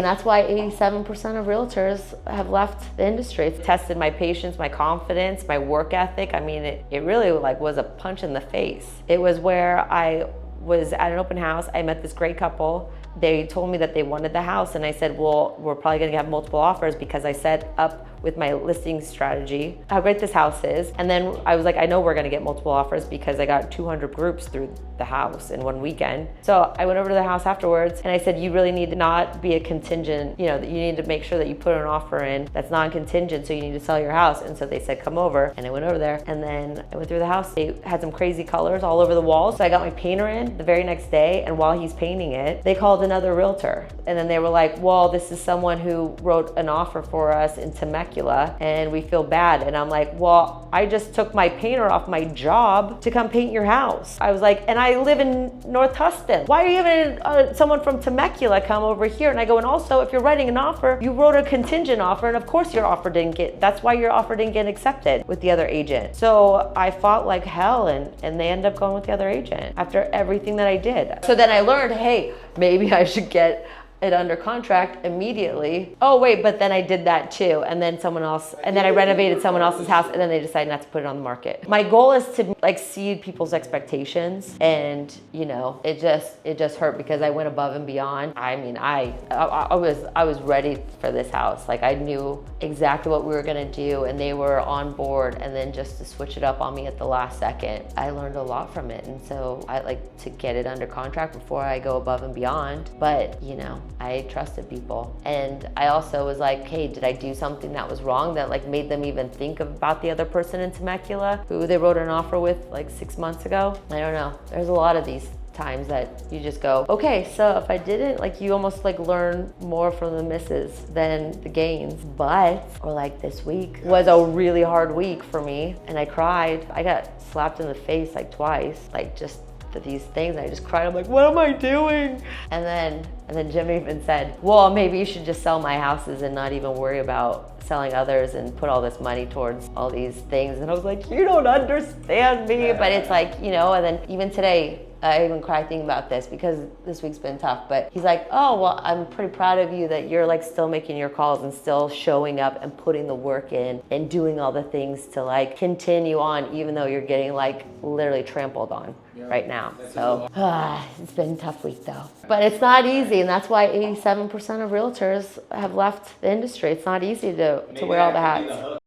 And that's why 87% of realtors have left the industry. It's tested my patience, my confidence, my work ethic. I mean, it really like was a punch in the face. It was where I was at an open house. I met this great couple. They told me that they wanted the house, and I said, well, we're probably gonna have multiple offers because I set up with my listing strategy how great this house is. And then I was like, I know we're gonna get multiple offers because I got 200 groups through the house in one weekend. So I went over to the house afterwards and I said, you really need to not be a contingent, you know, that you need to make sure that you put an offer in that's non-contingent, so you need to sell your house. And so they said, come over. And I went over there, and then I went through the house. They had some crazy colors all over the walls. So I got my painter in the very next day, and while he's painting it, they called another realtor. And then they were like, well, this is someone who wrote an offer for us in Temecula and we feel bad. And I'm like, well, I just took my painter off my job to come paint your house. I was like, and I live in North Tustin. Why are you having someone from Temecula come over here? And I go, and also, if you're writing an offer, you wrote a contingent offer, and of course your offer didn't get, that's why your offer didn't get accepted with the other agent. So I fought like hell, and they ended up going with the other agent after everything that I did. So then I learned, hey, maybe I should get it under contract immediately. Oh wait, but then I did that too. And then I renovated someone else's house, and then they decided not to put it on the market. My goal is to like exceed people's expectations, and you know, it just hurt because I went above and beyond. I mean, I was ready for this house. Like I knew exactly what we were gonna do, and they were on board, and then just to switch it up on me at the last second, I learned a lot from it. And so I like to get it under contract before I go above and beyond. But you know, I trusted people. And I also was like, hey, did I do something that was wrong that like made them even think about the other person in Temecula who they wrote an offer with like 6 months ago? I don't know. There's a lot of these times that you just go, okay, so if I didn't, like you almost like learn more from the misses than the gains. Or like this week was a really hard week for me, and I cried. I got slapped in the face like twice, like just these things. I just cried. I'm like, what am I doing? And then Jim even said, well, maybe you should just sell my houses and not even worry about selling others and put all this money towards all these things. And I was like, you don't understand me. But it's like, you know, and then even today, I even cried thinking about this because this week's been tough. But he's like, oh, well, I'm pretty proud of you that you're like still making your calls and still showing up and putting the work in and doing all the things to like continue on, even though you're getting like literally trampled on right now. So it's been a tough week though. But it's not easy, and that's why 87% of realtors have left the industry. It's not easy to wear all the hats.